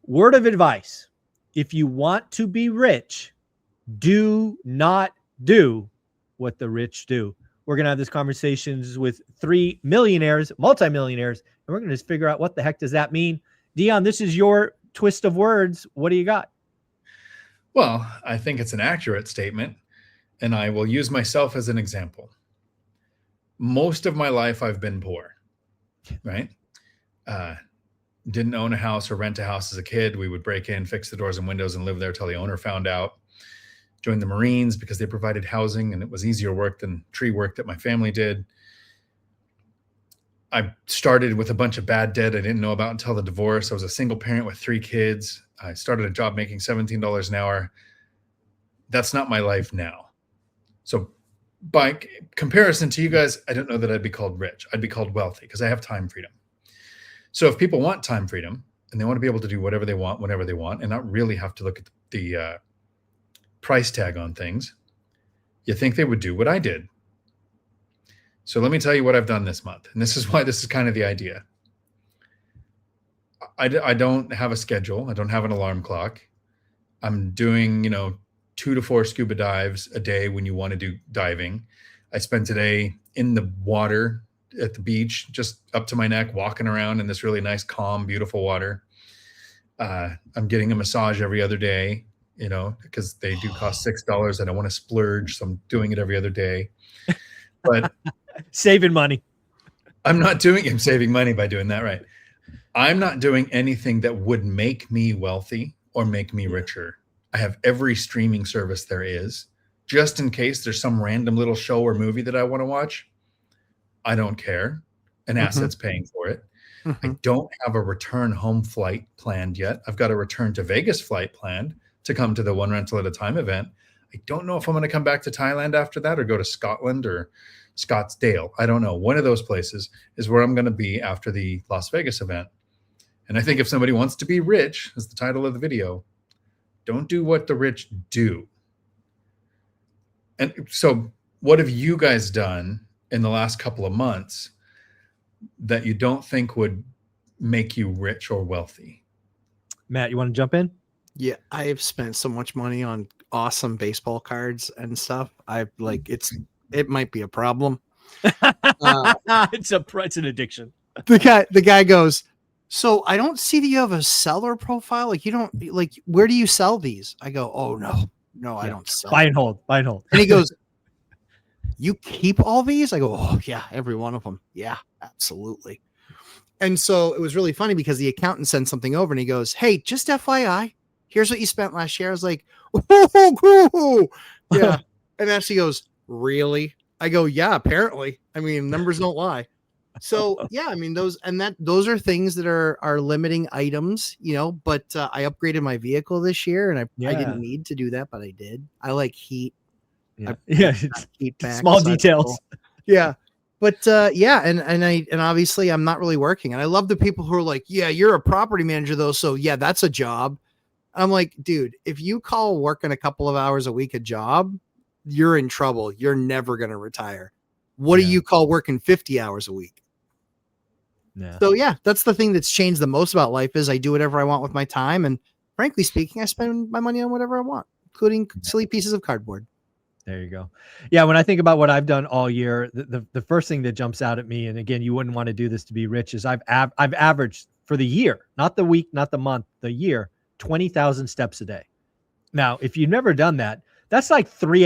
Word of advice. If you want to be rich, do not do what the rich do. We're going to have this conversations with 3 millionaires, multimillionaires, and we're going to just figure out what the heck does that mean. Dion, this is your twist of words. What do you got? Well, I think it's an accurate statement, and I will use myself as an example. Most of my life, I've been poor, right? Didn't own a house or rent a house as a kid. We would break in, fix the doors and windows, and live there till the owner found out. Joined the Marines because they provided housing, and it was easier work than tree work that my family did. I started with a bunch of bad debt I didn't know about until the divorce. I was a single parent with 3 kids. I started a job making $17 an hour. That's not my life now. So by comparison to you guys, I don't know that I'd be called rich. I'd be called wealthy because I have time freedom. So if people want time freedom and they want to be able to do whatever they want, whenever they want, and not really have to look at the price tag on things, you think they would do what I did. So let me tell you what I've done this month. And this is why this is kind of the idea. I don't have a schedule. I don't have an alarm clock. I'm doing, 2 to 4 scuba dives a day when you want to do diving. I spent today in the water at the beach, just up to my neck, walking around in this really nice, calm, beautiful water. I'm getting a massage every other day, because they do cost $6. I don't want to splurge, so I'm doing it every other day. But saving money. I'm saving money by doing that, right? I'm not doing anything that would make me wealthy or make me richer. I have every streaming service there is, just in case there's some random little show or movie that I want to watch. I don't care. An asset's paying for it. I don't have a return home flight planned yet. I've got a return to Vegas flight planned to come to the One Rental at a Time event. I don't know if I'm going to come back to Thailand after that or go to Scotland or Scottsdale. I don't know. One of those places is where I'm going to be after the Las Vegas event. And I think if somebody wants to be rich, as the title of the video, don't do what the rich do. And so what have you guys done in the last couple of months that you don't think would make you rich or wealthy? Matt, you want to jump in? Yeah, I've spent so much money on awesome baseball cards and stuff. It might be a problem. It's an addiction. The guy goes, so I don't see that you have a seller profile. Like you don't where do you sell these? I go, oh no, I don't sell. Buy and hold. And he goes, you keep all these? I go, oh yeah, every one of them. Yeah, absolutely. And so it was really funny because the accountant sent something over and he goes, hey, just FYI, here's what you spent last year. I was like, oh, cool. Yeah. And Ashley goes, really? I go, yeah, apparently. I mean, numbers don't lie. So yeah, I mean, those are things that are limiting items, but I upgraded my vehicle this year and I didn't need to do that, but I did. I like heat. Yeah. Heat back, small details. Cool. Yeah. But and obviously I'm not really working. And I love the people who are like, yeah, you're a property manager though. So yeah, that's a job. I'm like, dude, if you call working a couple of hours a week a job, you're in trouble. You're never going to retire. What do you call working 50 hours a week? Yeah. So yeah, that's the thing that's changed the most about life is I do whatever I want with my time. And frankly speaking, I spend my money on whatever I want, including silly pieces of cardboard. There you go. Yeah. When I think about what I've done all year, the first thing that jumps out at me, and again, you wouldn't want to do this to be rich, is I've averaged for the year, not the week, not the month, the year, 20,000 steps a day. Now, if you've never done that, that's like 3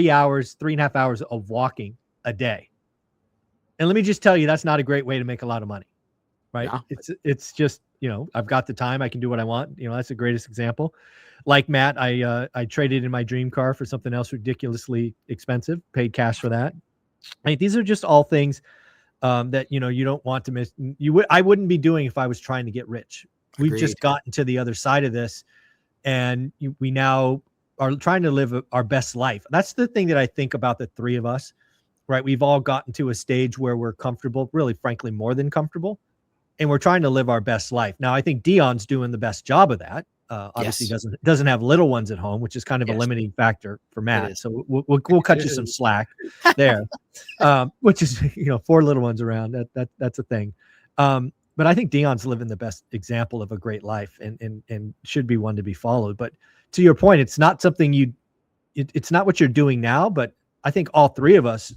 hours, 3.5 hours of walking a day. And let me just tell you, that's not a great way to make a lot of money, right? No. It's just, I've got the time, I can do what I want. That's the greatest example. Like Matt, I traded in my dream car for something else ridiculously expensive, paid cash for that. I mean, these are just all things that, you don't want to miss. I wouldn't be doing if I was trying to get rich. Agreed. We've just gotten to the other side of this and we now are trying to live our best life. That's the thing that I think about the three of us, right? We've all gotten to a stage where we're comfortable, really, frankly, more than comfortable. And we're trying to live our best life. Now, I think Dion's doing the best job of that. Obviously doesn't have little ones at home, which is kind of a limiting factor for Matt. So we'll cut you some slack there, which is, 4 little ones around. That's a thing. But I think Dion's living the best example of a great life, and should be one to be followed. But to your point, it's not something it's not what you're doing now, but I think all three of us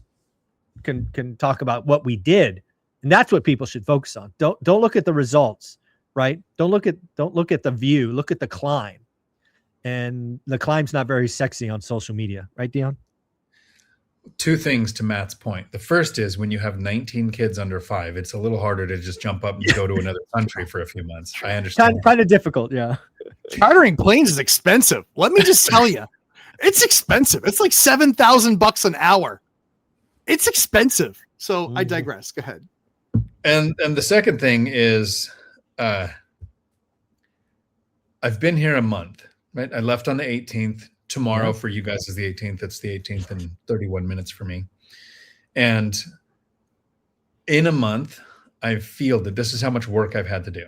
can talk about what we did, and that's what people should focus on. Don't look at the results, right? Don't look at the view, look at the climb. And the climb's not very sexy on social media, right, Dion? Two things to Matt's point. The first is when you have 19 kids under 5, it's a little harder to just jump up and go to another country for a few months. I understand. Kind of difficult, yeah. Chartering planes is expensive. Let me just tell you, it's expensive. It's like $7,000 an hour. It's expensive. So I digress. Go ahead. And the second thing is, I've been here a month, right? I left on the 18th. Tomorrow for you guys is the 18th. It's the 18th and 31 minutes for me. And in a month, I feel that this is how much work I've had to do.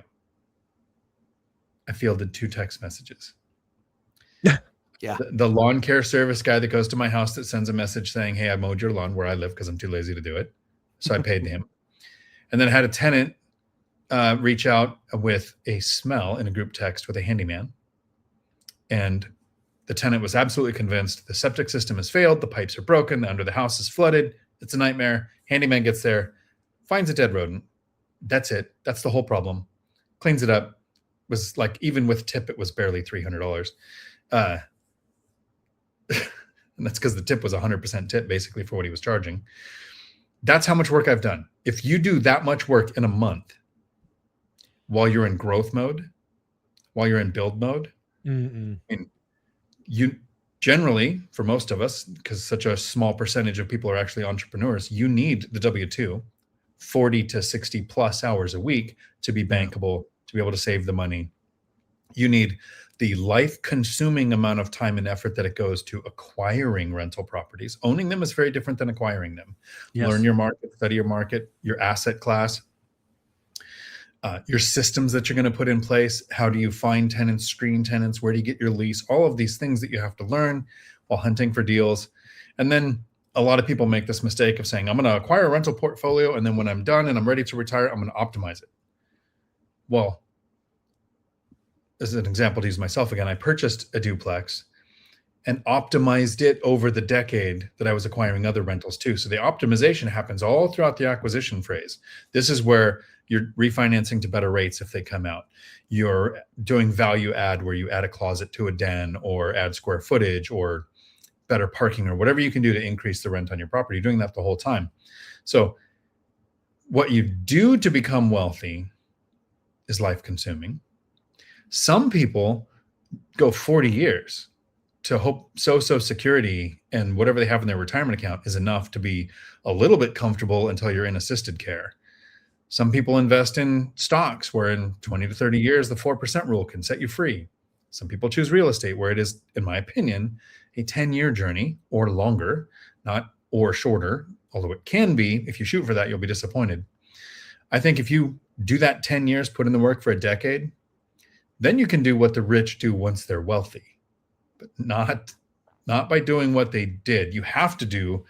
I fielded 2 text messages. Yeah. The lawn care service guy that goes to my house that sends a message saying, hey, I mowed your lawn where I live because I'm too lazy to do it. So I paid him. And then I had a tenant reach out with a smell in a group text with a handyman. And the tenant was absolutely convinced the septic system has failed. The pipes are broken. Under the house is flooded. It's a nightmare. Handyman gets there, finds a dead rodent. That's it. That's the whole problem. Cleans it up. Was like, even with tip, it was barely $300. And that's because the tip was 100% tip basically for what he was charging. That's how much work I've done. If you do that much work in a month while you're in growth mode, while you're in build mode, I mean, you generally, for most of us, because such a small percentage of people are actually entrepreneurs, you need the W-2, 40 to 60 plus hours a week to be bankable, to be able to save the money. You need the life-consuming amount of time and effort that it goes to acquiring rental properties. Owning them is very different than acquiring them. Yes. Learn your market, study your market, your asset class, your systems that you're going to put in place. How do you find tenants, screen tenants? Where do you get your lease? All of these things that you have to learn while hunting for deals. And then a lot of people make this mistake of saying, I'm going to acquire a rental portfolio, and then when I'm done and I'm ready to retire, I'm going to optimize it. Well, as an example to use myself again, I purchased a duplex and optimized it over the decade that I was acquiring other rentals too. So the optimization happens all throughout the acquisition phase. This is where you're refinancing to better rates if they come out. You're doing value add where you add a closet to a den or add square footage or better parking or whatever you can do to increase the rent on your property. You're doing that the whole time. So what you do to become wealthy is life consuming. Some people go 40 years to hope Social Security and whatever they have in their retirement account is enough to be a little bit comfortable until you're in assisted care. Some people invest in stocks where in 20 to 30 years, the 4% rule can set you free. Some people choose real estate where it is, in my opinion, a 10-year journey or longer, not or shorter, although it can be. If you shoot for that, you'll be disappointed. I think if you do that 10 years, put in the work for a decade, then you can do what the rich do once they're wealthy, but not by doing what they did. You have to do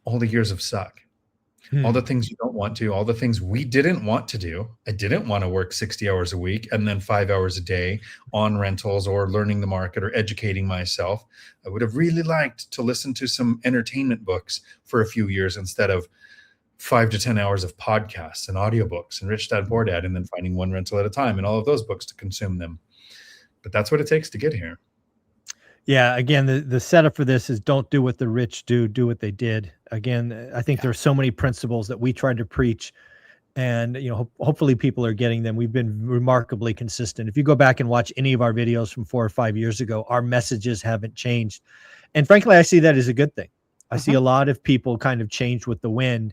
all the years of suck. All the things you don't want to, all the things we didn't want to do. I didn't want to work 60 hours a week and then 5 hours a day on rentals or learning the market or educating myself. I would have really liked to listen to some entertainment books for a few years instead of 5 to 10 hours of podcasts and audiobooks and Rich Dad Poor Dad and then finding one rental at a time and all of those books to consume them. But that's what it takes to get here. Yeah, again, the setup for this is don't do what the rich do, do what they did. Again, I think there's so many principles that we tried to preach, and hopefully people are getting them. We've been remarkably consistent. If you go back and watch any of our videos from 4 or 5 years ago, our messages haven't changed. And frankly, I see that as a good thing. I see a lot of people kind of change with the wind.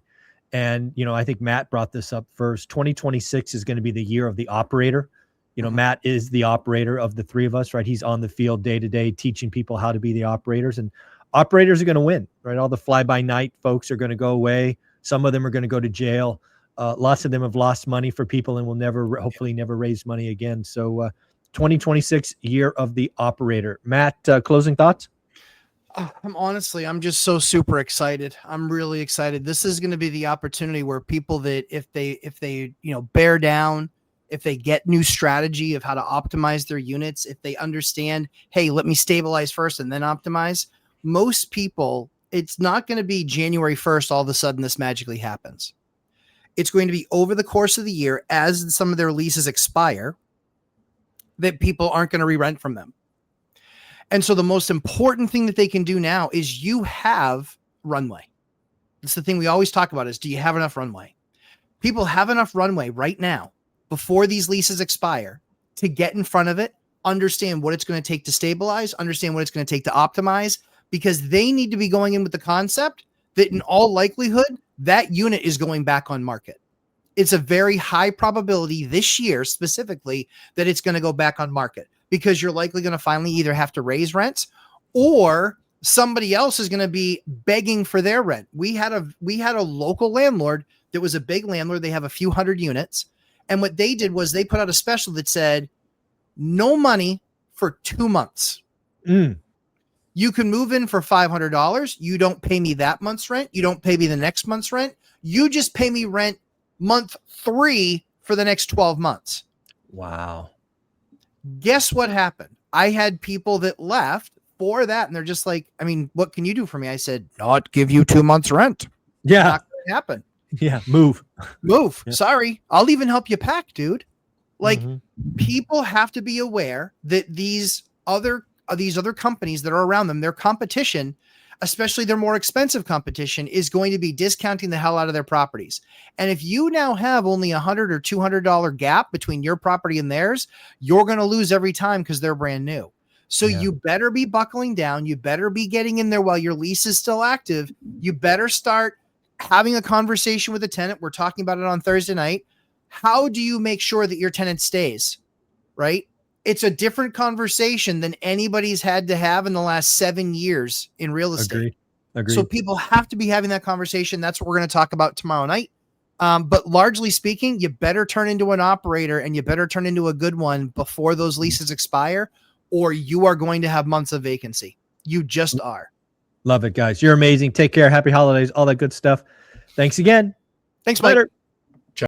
And, I think Matt brought this up first. 2026 is going to be the year of the operator. Matt is the operator of the three of us, right? He's on the field day to day, teaching people how to be the operators, and operators are going to win, right? All the fly by night folks are going to go away. Some of them are going to go to jail. Lots of them have lost money for people and will hopefully never raise money again. So 2026 year of the operator. Matt, closing thoughts? I'm just so super excited. I'm really excited. This is going to be the opportunity where people that if they, bear down, if they get new strategy of how to optimize their units, if they understand, hey, let me stabilize first and then optimize. Most people, it's not going to be January 1st. All of a sudden this magically happens. It's going to be over the course of the year as some of their leases expire that people aren't going to re-rent from them. And so the most important thing that they can do now is you have runway. That's the thing we always talk about is, do you have enough runway? People have enough runway right now before these leases expire to get in front of it, understand what it's going to take to stabilize, understand what it's going to take to optimize, because they need to be going in with the concept that in all likelihood, that unit is going back on market. It's a very high probability this year specifically that it's going to go back on market, because you're likely going to finally either have to raise rents or somebody else is going to be begging for their rent. We had a local landlord that was a big landlord. They have a few hundred units. And what they did was they put out a special that said, no money for 2 months. You can move in for $500. You don't pay me that month's rent. You don't pay me the next month's rent. You just pay me rent month 3 for the next 12 months. Wow. Guess what happened? I had people that left for that, and they're just like, I mean, what can you do for me? I said, not give you 2 months rent. Yeah. Not gonna happen. Yeah. Move. Yeah. Sorry. I'll even help you pack, dude. Like, people have to be aware that these other companies that are around them, their competition, especially their more expensive competition, is going to be discounting the hell out of their properties. And if you now have only $100 or $200 gap between your property and theirs, you're going to lose every time because they're brand new. So you better be buckling down. You better be getting in there while your lease is still active. You better start having a conversation with the tenant. We're talking about it on Thursday night. How do you make sure that your tenant stays? Right? It's a different conversation than anybody's had to have in the last 7 years in real estate. Agreed. So people have to be having that conversation. That's what we're going to talk about tomorrow night. But largely speaking, you better turn into an operator, and you better turn into a good one before those leases expire, or you are going to have months of vacancy. You just are. Love it, guys. You're amazing. Take care. Happy holidays. All that good stuff. Thanks again. Thanks, Mike. Later.